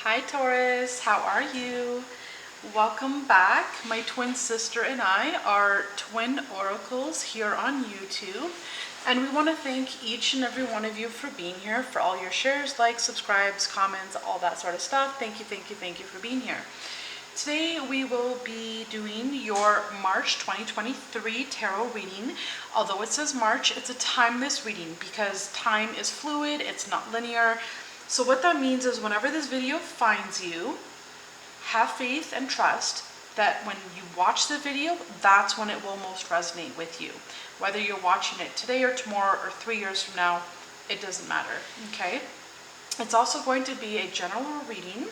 Hi Taurus, how are you? Welcome back. My twin sister and I are twin oracles here on YouTube, and we want to thank each and every one of you for being here, for all your shares, likes, subscribes, comments, all that sort of stuff. Thank you, thank you, thank you for being here. Today we will be doing your March 2023 tarot reading. Although it says March, it's a timeless reading because time is fluid, it's not linear. So what that means is whenever this video finds you, have faith and trust that when you watch the video, that's when it will most resonate with you. Whether you're watching it today or tomorrow or 3 years from now, it doesn't matter, okay? It's also going to be a general reading,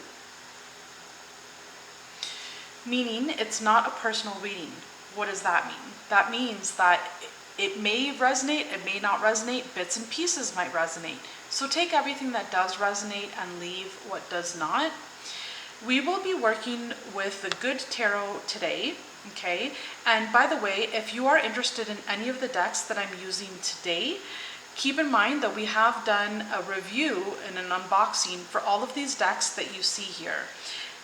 meaning it's not a personal reading. What does that mean? That means that it may resonate, it may not resonate, bits and pieces might resonate. So take everything that does resonate and leave what does not. We will be working with the Good Tarot today, okay? And by the way, if you are interested in any of the decks that I'm using today, keep in mind that we have done a review and an unboxing for all of these decks that you see here.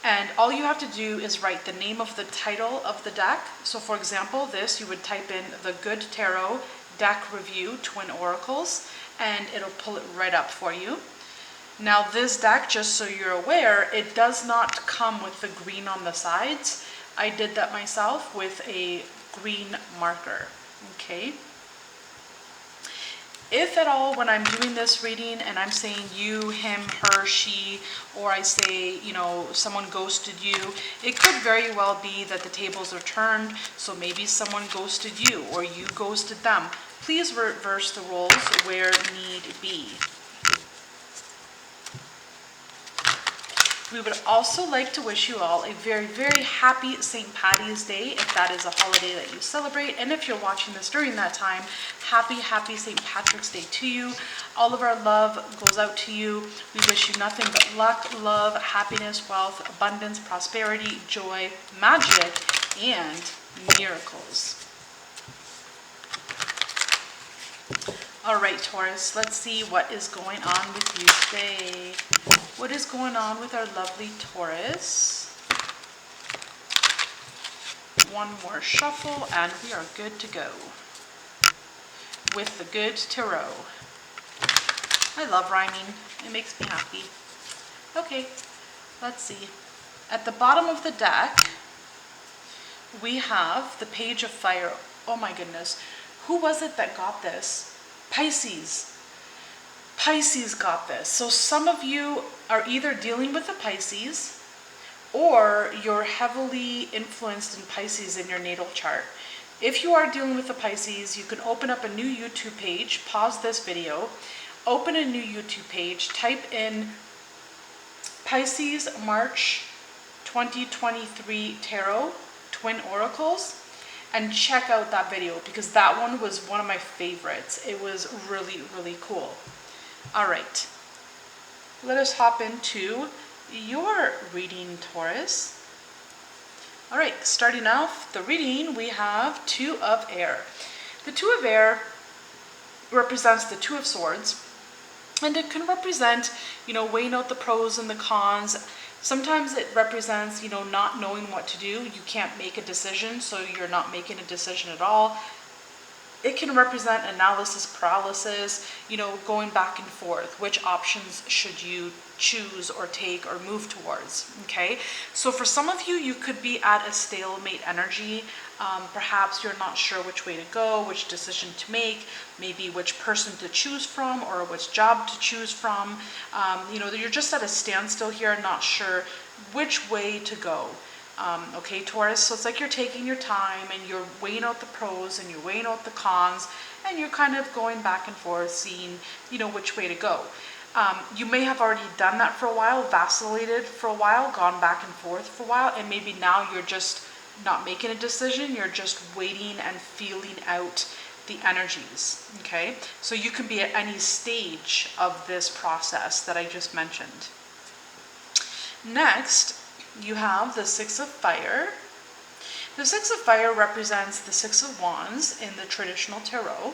And all you have to do is write the name of the title of the deck. So for example, this, you would type in the Good Tarot Deck Review Twin Oracles, and it'll pull it right up for you. Now this deck, just so you're aware, it does not come with the green on the sides. I did that myself with a green marker, okay? If at all, when I'm doing this reading and I'm saying you, him, her, she, or I say, you know, someone ghosted you, it could very well be that the tables are turned. So maybe someone ghosted you or you ghosted them. Please reverse the roles where need be. We would also like to wish you all a very, very happy St. Paddy's Day, if that is a holiday that you celebrate. And if you're watching this during that time, happy St. Patrick's Day to you. All of our love goes out to you. We wish you nothing but luck, love, happiness, wealth, abundance, prosperity, joy, magic, and miracles. All right, Taurus, let's see what is going on with you today. What is going on with our lovely Taurus? One more shuffle and we are good to go with the Good Tarot. I love rhyming. It makes me happy. Okay, let's see. At the bottom of the deck, we have the Page of Fire. Oh my goodness. Who was it that got this? Pisces. Pisces got this. So some of you are either dealing with a Pisces or you're heavily influenced in Pisces in your natal chart. If you are dealing with a Pisces, you can open up a new YouTube page, pause this video, open a new YouTube page, type in Pisces March 2023 Tarot Twin Oracles, and check out that video because that one was one of my favorites. It was really, really cool. All right, let us hop into your reading, Taurus. All right, starting off the reading, we have Two of Air. The Two of Air represents the Two of Swords, and it can represent, you know, weighing out the pros and the cons. Sometimes it represents, you know, not knowing what to do. You can't make a decision, so you're not making a decision at all. It can represent analysis paralysis, you know, going back and forth. Which options should you choose or take or move towards, okay? So for some of you, you could be at a stalemate energy. Perhaps you're not sure which way to go, which decision to make, maybe which person to choose from or which job to choose from. You know, you're just at a standstill here, not sure which way to go. Okay, Taurus, so it's like you're taking your time and you're weighing out the pros and you're weighing out the cons and you're kind of going back and forth, seeing, you know, which way to go. You may have already done that for a while, vacillated for a while, gone back and forth for a while, and maybe now you're just not making a decision, you're just waiting and feeling out the energies, okay? So you can be at any stage of this process that I just mentioned. Next, you have the Six of Fire. The Six of Fire represents the Six of Wands in the traditional tarot.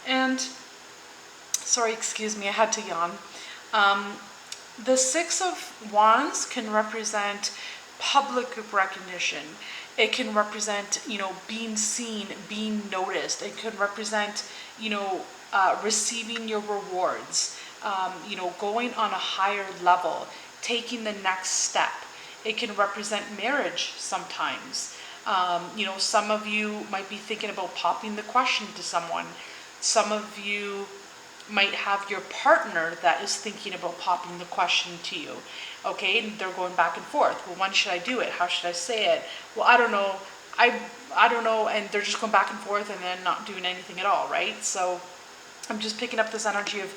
And, sorry, excuse me, I had to yawn. The Six of Wands can represent public recognition. It can represent, being seen, being noticed. It can represent, receiving your rewards, going on a higher level, taking the next step. It can represent marriage sometimes. Some of you might be thinking about popping the question to someone. Some of you might have your partner that is thinking about popping the question to you. Okay, and they're going back and forth. Well, when should I do it? How should I say it? Well, I don't know. I don't know, and they're just going back and forth and then not doing anything at all, right? So I'm just picking up this energy of,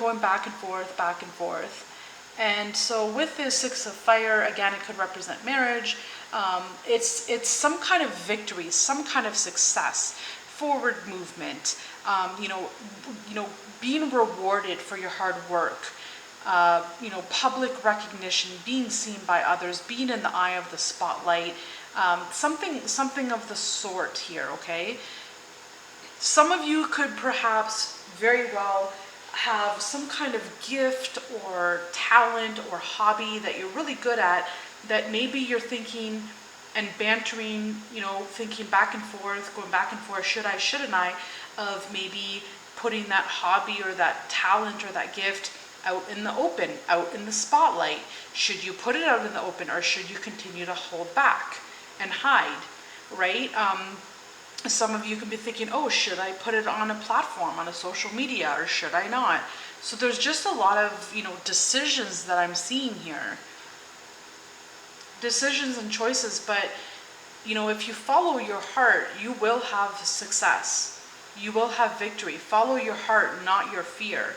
going back and forth, back and forth. And so with this Six of Fire, again, it could represent marriage. It's some kind of victory, some kind of success, forward movement, being rewarded for your hard work, public recognition, being seen by others, being in the eye of the spotlight, something of the sort here, okay? Some of you could perhaps very well have some kind of gift or talent or hobby that you're really good at, that maybe you're thinking and bantering, thinking back and forth, going back and forth, should I, shouldn't I, of maybe putting that hobby or that talent or that gift out in the open, out in the spotlight. Should you put it out in the open, or should you continue to hold back and hide, right? Some of you can be thinking, oh, should I put it on a platform, on a social media, or should I not? So there's just a lot of, decisions that I'm seeing here. Decisions and choices, but, if you follow your heart, you will have success. You will have victory. Follow your heart, not your fear,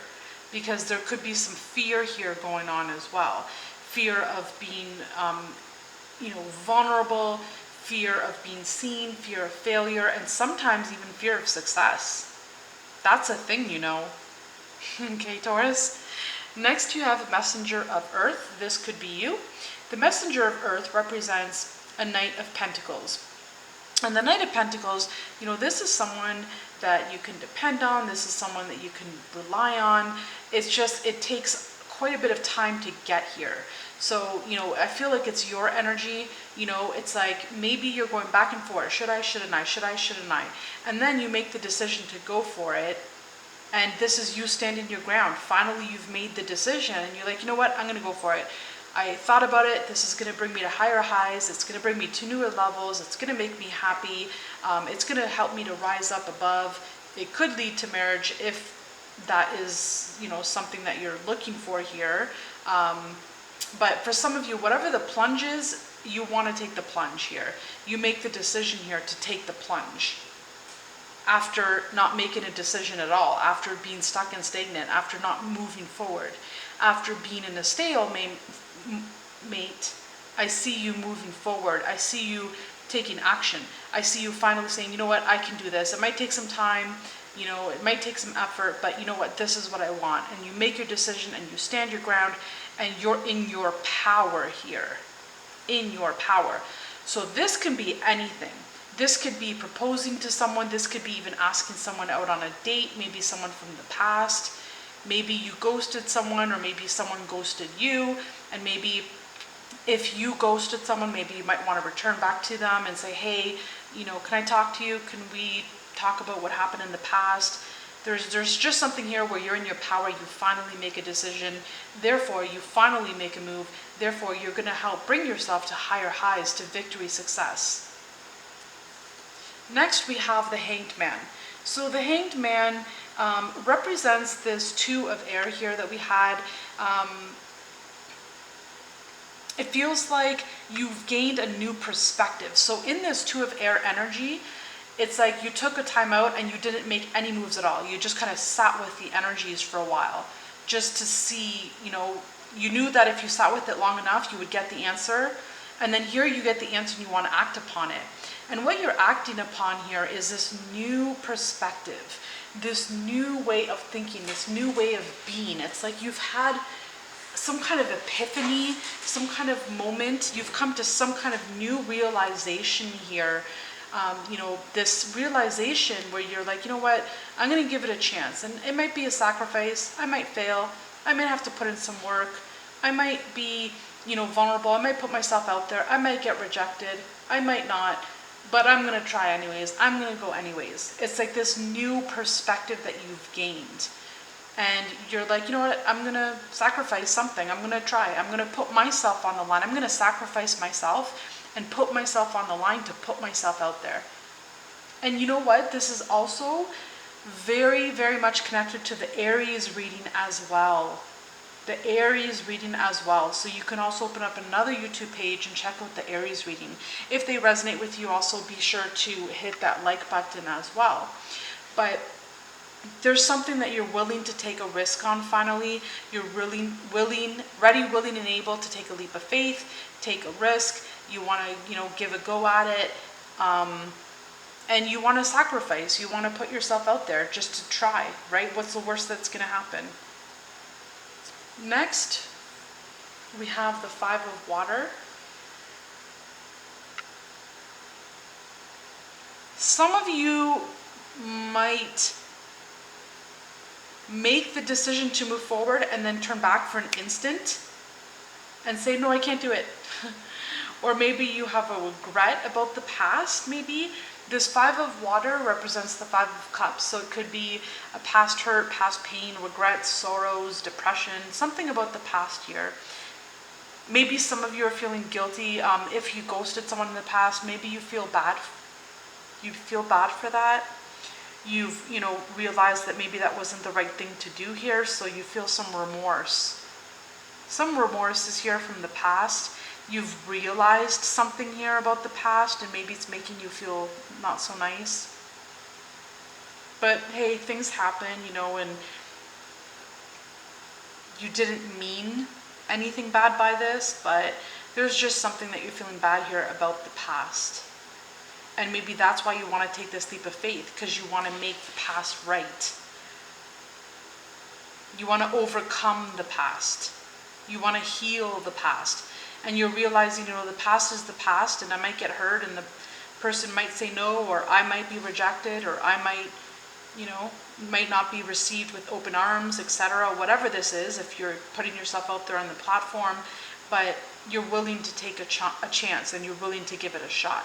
because there could be some fear here going on as well. Fear of being, vulnerable, fear of being seen, fear of failure, and sometimes even fear of success. That's a thing, Okay, Taurus. Next, you have a messenger of earth. This could be you. The messenger of earth represents a Knight of Pentacles. And the Knight of Pentacles, this is someone that you can depend on. This is someone that you can rely on. It's just, it takes quite a bit of time to get here. So, I feel like it's your energy. It's like maybe you're going back and forth. Should I, shouldn't I? Should I, shouldn't I? And then you make the decision to go for it. And this is you standing your ground. Finally, you've made the decision and you're like, you know what? I'm going to go for it. I thought about it. This is going to bring me to higher highs. It's going to bring me to newer levels. It's going to make me happy. It's going to help me to rise up above. It could lead to marriage if that is, something that you're looking for here. But for some of you, whatever the plunge is, you want to take the plunge here. You make the decision here to take the plunge. After not making a decision at all, after being stuck and stagnant, after not moving forward, after being in a stalemate, I see you moving forward. I see you taking action. I see you finally saying, you know what, I can do this. It might take some time, it might take some effort, but you know what, this is what I want. And you make your decision and you stand your ground and you're in your power here. In your power. So this can be anything. This could be proposing to someone. This could be even asking someone out on a date, maybe someone from the past. Maybe you ghosted someone, or maybe someone ghosted you. And maybe if you ghosted someone, maybe you might want to return back to them and say, hey, can I talk to you? Can we talk about what happened in the past? There's just something here where you're in your power. You finally make a decision. Therefore, you finally make a move. Therefore, you're going to help bring yourself to higher highs, to victory, success. Next, we have the Hanged Man. So the Hanged Man represents this Two of Air here that we had. It feels like you've gained a new perspective. So in this Two of Air energy, it's like you took a time out and you didn't make any moves at all. You just kind of sat with the energies for a while just to see, you knew that if you sat with it long enough, you would get the answer. And then here you get the answer and you want to act upon it. And what you're acting upon here is this new perspective, this new way of thinking, this new way of being. It's like you've had some kind of epiphany, some kind of moment. You've come to some kind of new realization here this realization where you're like, you know what, I'm going to give it a chance. And it might be a sacrifice. I might fail. I might have to put in some work. I might be, vulnerable. I might put myself out there. I might get rejected. I might not. But I'm going to try anyways. I'm going to go anyways. It's like this new perspective that you've gained. And you're like, you know what, I'm going to sacrifice something. I'm going to try. I'm going to put myself on the line. I'm going to sacrifice myself and put myself on the line to put myself out there. And you know what? This is also very, very much connected to the Aries reading as well. The Aries reading as well. So you can also open up another YouTube page and check out the Aries reading. If they resonate with you, also be sure to hit that like button as well. But there's something that you're willing to take a risk on finally. You're really ready, willing, and able to take a leap of faith, take a risk. You want to, give a go at it. And you want to sacrifice. You want to put yourself out there just to try, right? What's the worst that's going to happen? Next, we have the Five of Water. Some of you might make the decision to move forward and then turn back for an instant and say, no, I can't do it. Or maybe you have a regret about the past, maybe. This Five of Water represents the Five of Cups. So it could be a past hurt, past pain, regrets, sorrows, depression, something about the past year. Maybe some of you are feeling guilty if you ghosted someone in the past. Maybe you feel bad. You feel bad for that. You've, realized that maybe that wasn't the right thing to do here. So you feel some remorse. Some remorse is here from the past. You've realized something here about the past and maybe it's making you feel not so nice. But hey, things happen, and you didn't mean anything bad by this, but there's just something that you're feeling bad here about the past. And maybe that's why you want to take this leap of faith, because you want to make the past right. You want to overcome the past. You want to heal the past. And you're realizing, the past is the past, and I might get hurt, and the person might say no, or I might be rejected, or I might, might not be received with open arms, etc. Whatever this is, if you're putting yourself out there on the platform, but you're willing to take a chance, and you're willing to give it a shot.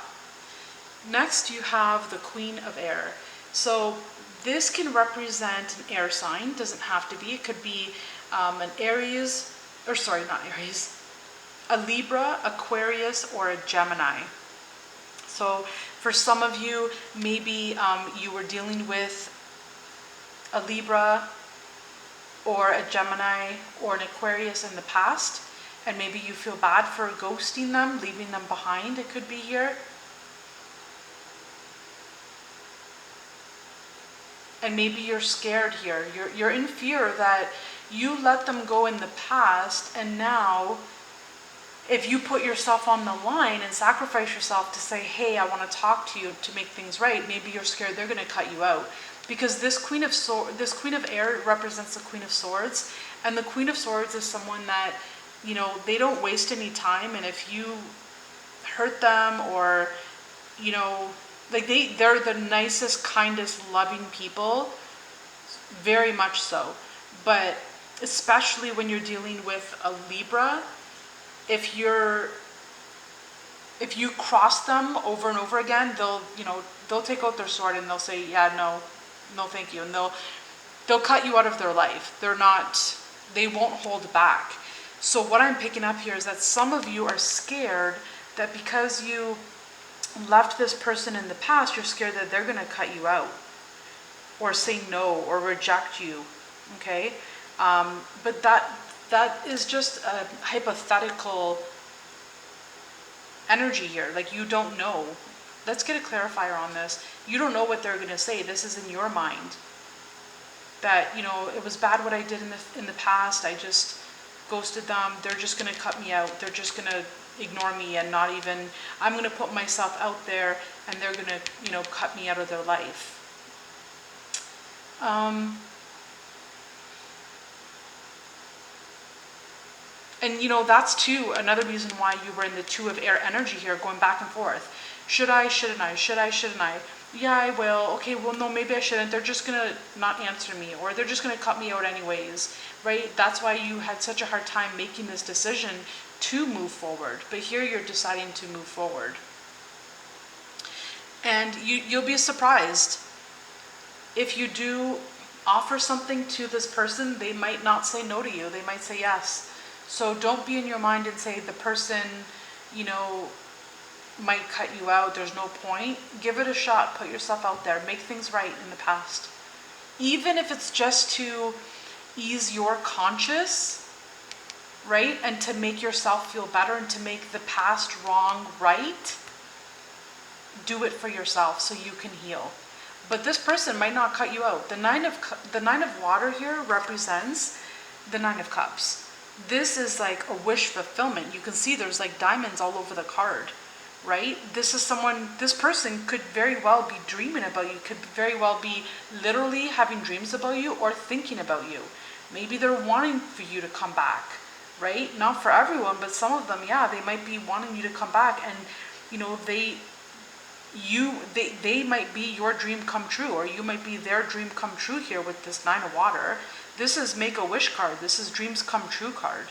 Next, you have the Queen of Air. So this can represent an air sign. Doesn't have to be. It could be an Aries, or sorry, not Aries, a Libra, Aquarius, or a Gemini. So for some of you, maybe you were dealing with a Libra or a Gemini or an Aquarius in the past, and maybe you feel bad for ghosting them, leaving them behind. It could be here. And maybe you're scared here. You're in fear that you let them go in the past, and now if you put yourself on the line and sacrifice yourself to say, hey, I want to talk to you to make things right, maybe you're scared they're going to cut you out. Because this Queen of Air represents the Queen of Swords, and the Queen of Swords is someone that, they don't waste any time, and if you hurt them or, they're the nicest, kindest, loving people, very much so. But especially when you're dealing with a Libra, if you cross them over and over again, they'll take out their sword and they'll say, yeah, no, thank you. And they'll cut you out of their life. They won't hold back. So what I'm picking up here is that some of you are scared that because you left this person in the past, you're scared that they're going to cut you out or say no or reject you. Okay? But that is just a hypothetical energy here. Like, you don't know. Let's get a clarifier on this. You don't know what they're going to say. This is in your mind. That, it was bad what I did in the past. I just ghosted them. They're just going to cut me out. They're just going to ignore me and not even, I'm going to put myself out there and they're going to, cut me out of their life. And that's too another reason why you were in the Two of Air energy here, going back and forth. Should I, shouldn't I? Should I, shouldn't I? Yeah, I will. Okay, well, no, maybe I shouldn't. They're just going to not answer me, or they're just going to cut me out anyways, right? That's why you had such a hard time making this decision to move forward. But here you're deciding to move forward. And you'll be surprised. If you do offer something to this person, they might not say no to you. They might say yes. So don't be in your mind and say the person, you know, might cut you out. There's no point. Give it a shot. Put yourself out there. Make things right in the past. Even if it's just to ease your conscience, right? And to make yourself feel better and to make the past wrong right. Do it for yourself so you can heal. But this person might not cut you out. The nine of water here represents the 9 of cups. This is like a wish fulfillment. You can see there's like diamonds all over the card, right? This person could very well be dreaming about you, could very well be literally having dreams about you or thinking about you. Maybe they're wanting for you to come back, right? Not for everyone, but some of them, yeah, they might be wanting you to come back, and you know, they might be your dream come true, or you might be their dream come true here with this 9 of water. This is make a wish card. This is dreams come true card,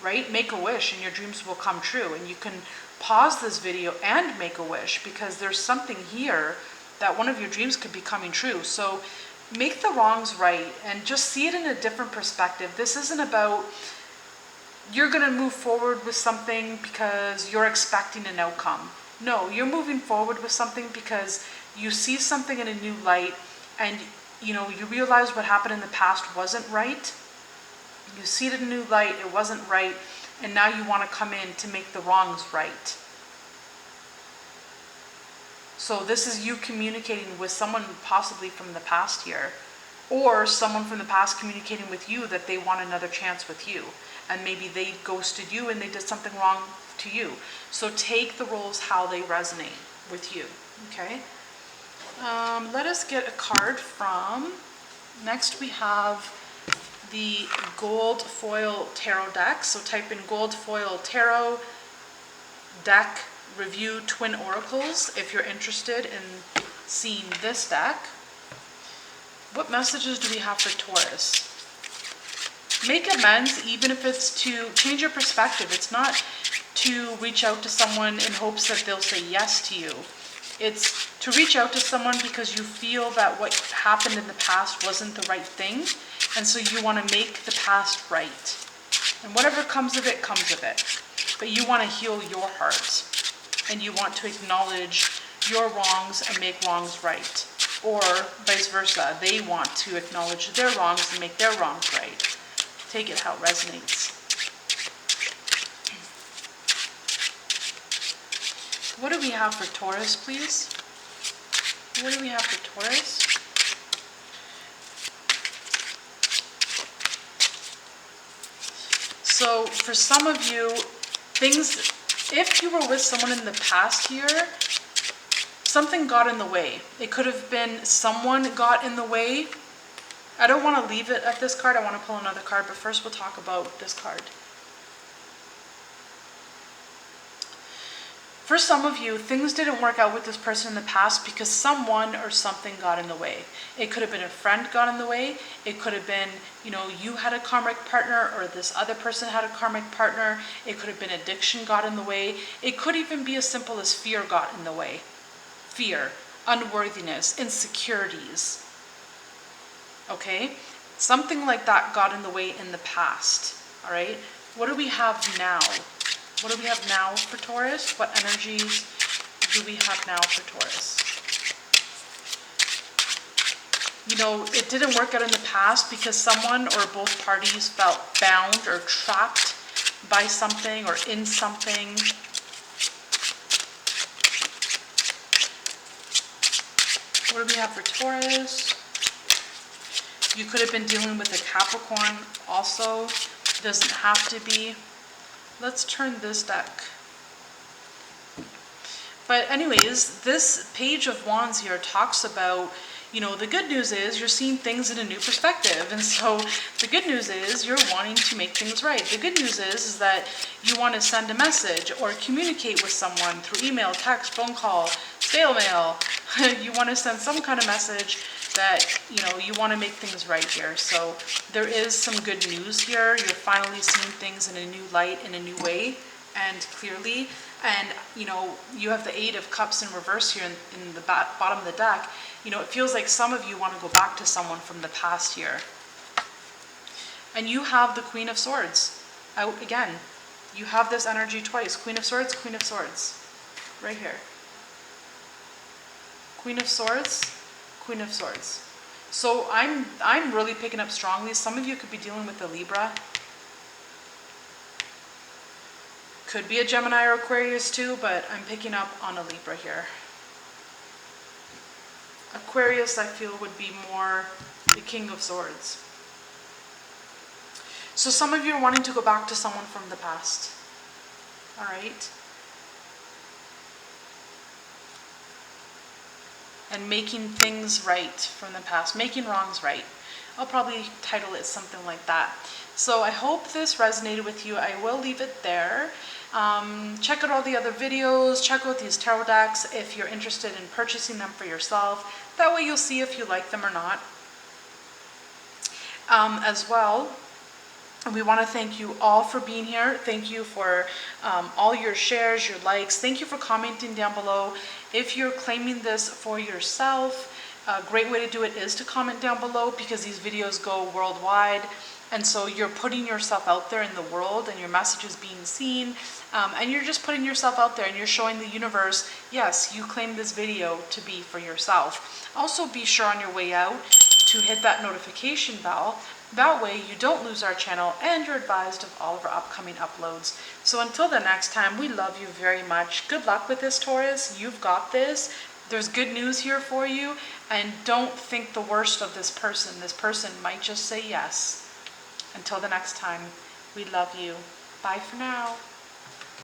right? Make a wish and your dreams will come true. And you can pause this video and make a wish, because there's something here that one of your dreams could be coming true. So make the wrongs right and just see it in a different perspective. This isn't about you're going to move forward with something because you're expecting an outcome. No, you're moving forward with something because you see something in a new light, and you know, you realize what happened in the past wasn't right. You see it in a new light, it wasn't right, and now you want to come in to make the wrongs right. So this is you communicating with someone possibly from the past here, or someone from the past communicating with you that they want another chance with you, and maybe they ghosted you and they did something wrong to you. So take the roles how they resonate with you, okay? Let us get a card from, next we have the gold foil tarot deck. So type in gold foil tarot deck review twin oracles if you're interested in seeing this deck. What messages do we have for Taurus? Make amends, even if it's to change your perspective. It's not to reach out to someone in hopes that they'll say yes to you. It's to reach out to someone because you feel that what happened in the past wasn't the right thing, and so you want to make the past right. And whatever comes of it, comes of it. But you want to heal your heart, and you want to acknowledge your wrongs and make wrongs right. Or vice versa, they want to acknowledge their wrongs and make their wrongs right. Take it how it resonates. What do we have for Taurus, please? What do we have for Taurus? So for some of you, things, if you were with someone in the past year, something got in the way. It could have been someone got in the way. I don't want to leave it at this card. I want to pull another card, but first we'll talk about this card. For some of you, things didn't work out with this person in the past because someone or something got in the way. It could have been a friend got in the way. It could have been, you know, you had a karmic partner, or this other person had a karmic partner. It could have been addiction got in the way. It could even be as simple as fear got in the way. Fear, unworthiness, insecurities. Okay? Something like that got in the way in the past. All right? What do we have now? What do we have now for Taurus? What energies do we have now for Taurus? You know, it didn't work out in the past because someone or both parties felt bound or trapped by something or in something. What do we have for Taurus? You could have been dealing with a Capricorn also. Doesn't have to be. Let's turn this deck. But anyways, this Page of Wands here talks about, You know, the good news is you're seeing things in a new perspective. And so the good news is you're wanting to make things right. The good news is that you want to send a message or communicate with someone through email, text, phone call, snail mail. You want to send some kind of message that, you know, you want to make things right here. So there is some good news here. You're finally seeing things in a new light, in a new way, and clearly. And, you know, you have the Eight of Cups in reverse here in the bottom of the deck. You know, it feels like some of you want to go back to someone from the past here. And you have the Queen of Swords out again. You have this energy twice. Queen of Swords, right here. Queen of Swords, Queen of Swords. So I'm really picking up strongly. Some of you could be dealing with the Libra. Could be a Gemini or Aquarius too, but I'm picking up on a Libra here. Aquarius, I feel, would be more the King of Swords. So some of you are wanting to go back to someone from the past. All right. And making things right from the past, making wrongs right. I'll probably title it something like that. So I hope this resonated with you. I will leave it there. Check out all the other videos, check out these tarot decks if you're interested in purchasing them for yourself. That way you'll see if you like them or not. As well, we want to thank you all for being here. Thank you for all your shares, your likes. Thank you for commenting down below. If you're claiming this for yourself, a great way to do it is to comment down below, because these videos go worldwide. And so you're putting yourself out there in the world, and your message is being seen. And you're just putting yourself out there, and you're showing the universe, yes, you claim this video to be for yourself. Also, be sure on your way out to hit that notification bell. That way you don't lose our channel, and you're advised of all of our upcoming uploads. So until the next time, we love you very much. Good luck with this, Taurus. You've got this. There's good news here for you. And don't think the worst of this person. This person might just say yes. Until the next time, we love you. Bye for now.